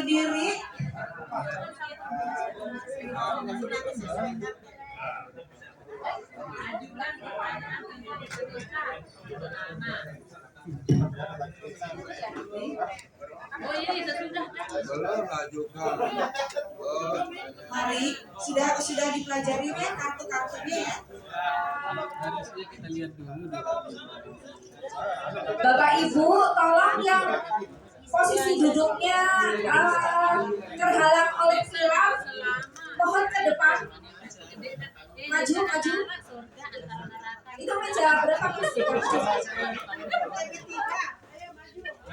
berdiri. Mari, sudah dipelajari ya kartu-kartunya ya. Kita lihat dulu. Bapak Ibu, tolong yang posisi duduknya terhalang oleh tilam, mohon ke depan. Maju. Itu meja berapa Mas?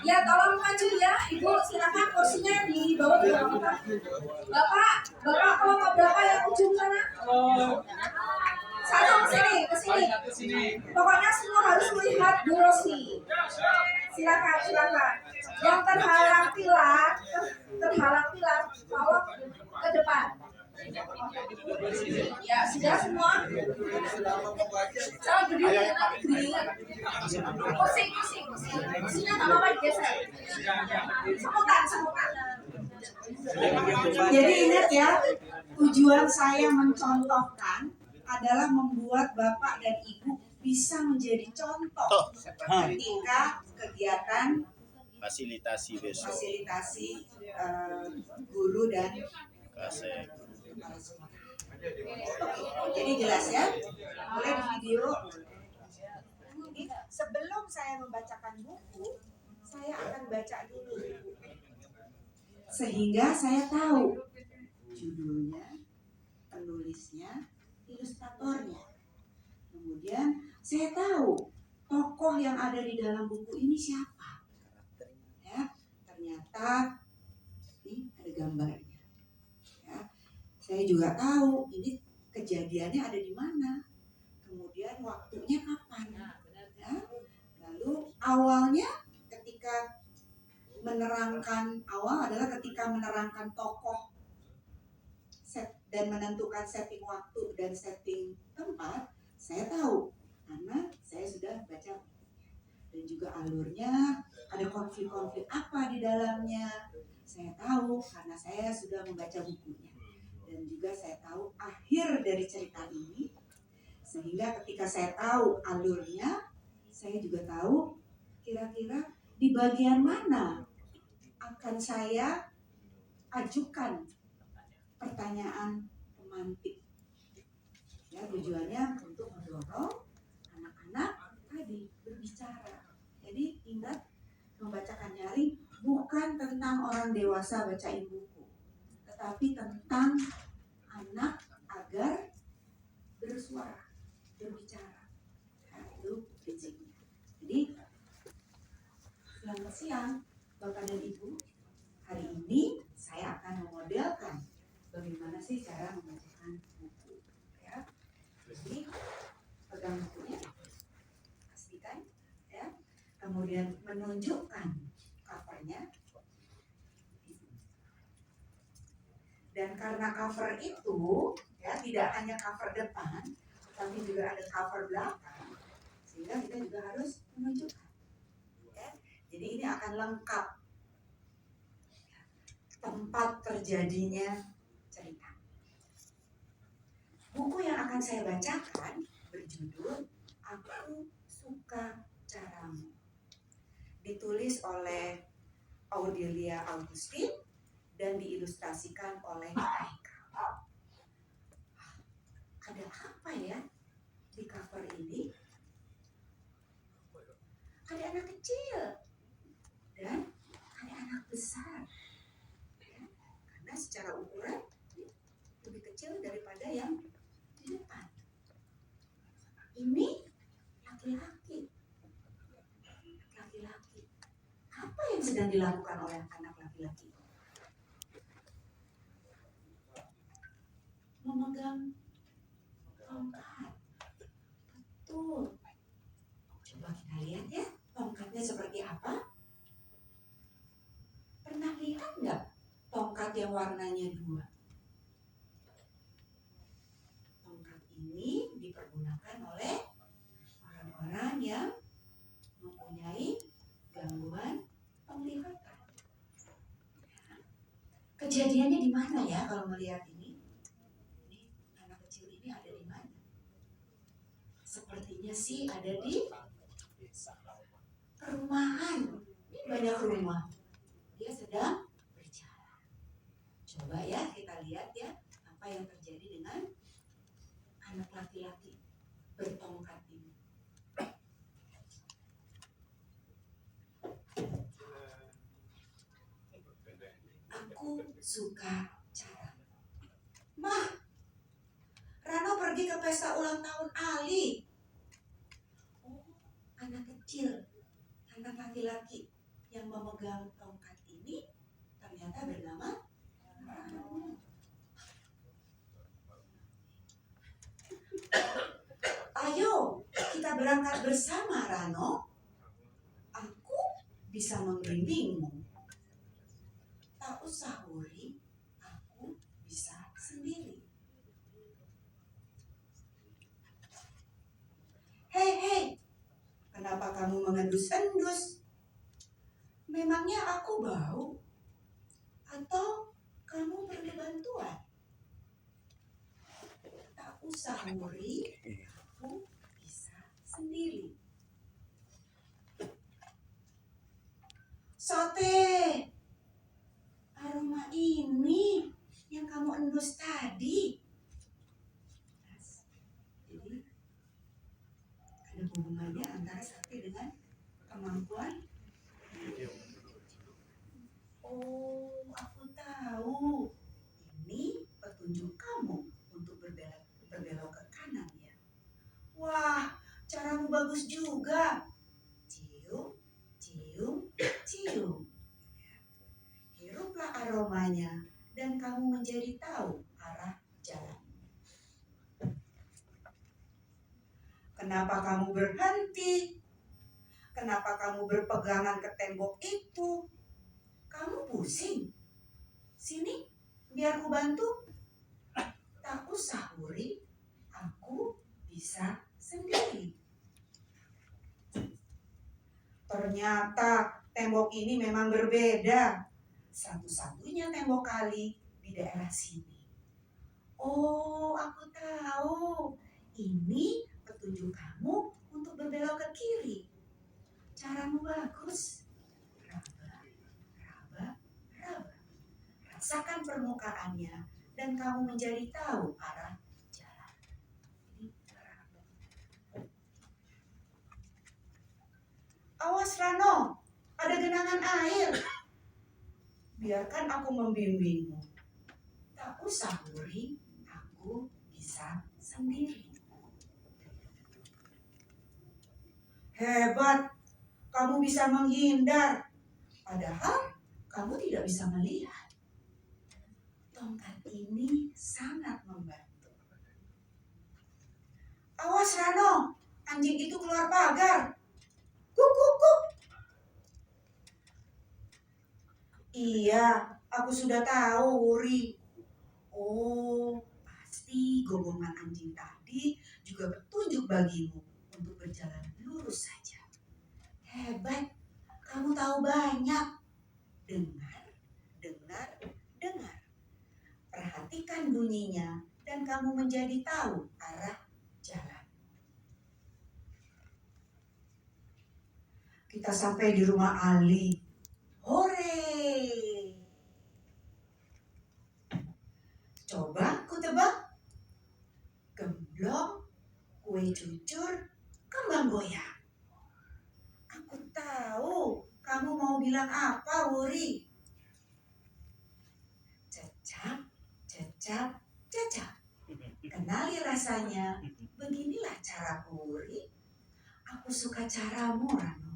Ya, tolong maju ya, Ibu. Silakan kursinya di bawah di bawah. Bapak kelompok berapa yang ujung sana? Satu ke sini. Pokoknya semua harus melihat Bu Rosi. Silakan. Yang terhalang pilar, tolong ke depan. Ya, sudah semua. Jangan berdiri. Kursi. Kursinya nggak apa-apa digeser. Semutan. Jadi ingat ya, tujuan saya mencontohkan adalah membuat Bapak dan Ibu bisa menjadi contoh ketika kegiatan fasilitasi besok. Guru dan Kasih. Jadi jelas ya, mulai di video. Sebelum saya membacakan buku, saya akan baca dulu sehingga saya tahu judulnya, penulisnya, ilustratornya. Kemudian saya tahu tokoh yang ada di dalam buku ini siapa. Ya, ternyata ini ada gambarnya. Saya juga tahu ini kejadiannya ada di mana, kemudian waktunya kapan. Ya. Lalu awalnya ketika menerangkan tokoh dan menentukan setting waktu dan setting tempat, saya tahu karena saya sudah baca dan juga alurnya, ada konflik-konflik apa di dalamnya. Saya tahu karena saya sudah membaca bukunya. Dan juga saya tahu akhir dari cerita ini, sehingga ketika saya tahu alurnya, saya juga tahu kira-kira di bagian mana akan saya ajukan pertanyaan pemantik. Ya, tujuannya untuk mendorong anak-anak tadi berbicara. Jadi ingat, membacakan nyaring bukan tentang orang dewasa bacain buku, tetapi tentang anak agar bersuara, berbicara. Nah, itu prinsipnya. Jadi, selamat siang Bapak dan Ibu. Hari ini saya akan memodelkan bagaimana sih cara membacakan buku. Ya. Jadi, pegang bukunya, pastikan. Ya. Kemudian menunjukkan covernya. Dan karena cover itu ya tidak hanya cover depan, tapi juga ada cover belakang, sehingga kita juga harus menunjukkan. Ya. Jadi ini akan lengkap tempat terjadinya cerita. Buku yang akan saya bacakan berjudul Aku Suka Caramu. Ditulis oleh Audelia Augustin dan diilustrasikan oleh Aika. Ada apa ya di cover ini? Ada anak kecil dan ada anak besar. Ya, karena secara ukuran lebih kecil daripada yang di depan. Ini laki-laki. Apa yang sedang dilakukan oleh anak laki-laki? Memegang tongkat. Betul. Coba kita lihat ya, tongkatnya seperti apa? Pernah lihat nggak tongkat yang warnanya dua? Tongkat ini dipergunakan oleh orang-orang yang mempunyai gangguan penglihatan. Kejadiannya di mana ya kalau melihat ini? Ini anak kecil ini ada di mana? Sepertinya sih ada di perumahan. Ini banyak rumah. Dia sedang berjalan. Coba ya kita lihat ya apa yang terjadi dengan anak laki-laki bertongkat ini. Aku suka cara. Mah, Rano pergi ke pesta ulang tahun Ali. Oh, anak kecil, anak laki-laki yang memegang tongkat ini ternyata bernama Rano. Ayo, kita berangkat bersama, Rano. Aku bisa membimbingmu. Tak usah worry, aku bisa sendiri. Hei, kenapa kamu mengendus-endus? Memangnya aku bau? Atau kamu perlu bantuan? Tak usah worry, aku bisa sendiri. Sote, aroma ini yang kamu endus tadi. Jadi ada hubungannya antara sakti dengan kemampuan. Oh, aku tahu. Ini petunjuk kamu untuk berbelok ke kanan ya. Wah, caramu bagus juga. Cium, cium, cium. Hiruplah aromanya dan kamu menjadi tahu arah jalan. Kenapa kamu berhenti? Kenapa kamu berpegangan ke tembok itu? Kamu pusing? Sini, biar ku bantu. Tak usah worry, aku bisa sendiri. Ternyata tembok ini memang berbeda. Satu-satunya tembok kali di daerah sini. Oh, aku tahu. Ini petunjuk kamu untuk berbelok ke kiri. Caramu bagus. Raba, raba, raba. Rasakan permukaannya dan kamu menjadi tahu arah jalan. Ini raba. Awas Rano, ada genangan air. Biarkan aku membimbingmu. Tak usah worry, aku bisa sendiri. Hebat, kamu bisa menghindar. Padahal kamu tidak bisa melihat. Tongkat ini sangat membantu. Awas Rano, anjing itu keluar pagar. Kuk, kuk, kuk. Iya, aku sudah tahu, Wuri. Oh, pasti gonggongan anjing tadi juga petunjuk bagimu untuk berjalan lurus saja. Hebat, kamu tahu banyak. Dengar, dengar, dengar. Perhatikan bunyinya dan kamu menjadi tahu arah jalan. Kita sampai di rumah Ali. Hore! Coba ku tebak. Gemblong, kue cucur, kembang goyang. Aku tahu kamu mau bilang apa, Wuri. Cecap, cecap, cecap. Kenali rasanya. Beginilah caraku, Wuri. Aku suka caramu, Rano.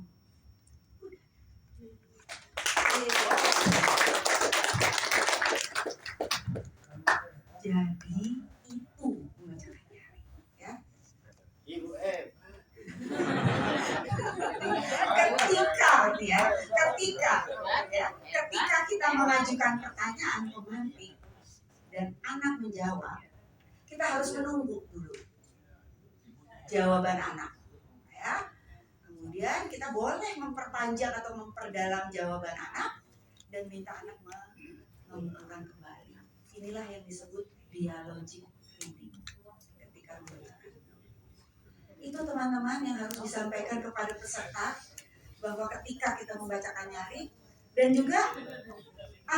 Jadi itu pembelajarannya, ya. Ibu Ketika kita mengajukan pertanyaan pemantik dan anak menjawab, kita harus menunggu dulu jawaban anak, ya. Kemudian kita boleh memperpanjang atau memperdalam jawaban anak dan minta anak mengumpulkan kembali. Inilah yang disebut dialogic reading ketika membacakan. Itu teman-teman yang harus disampaikan kepada peserta, bahwa ketika kita membacakan nyaring dan juga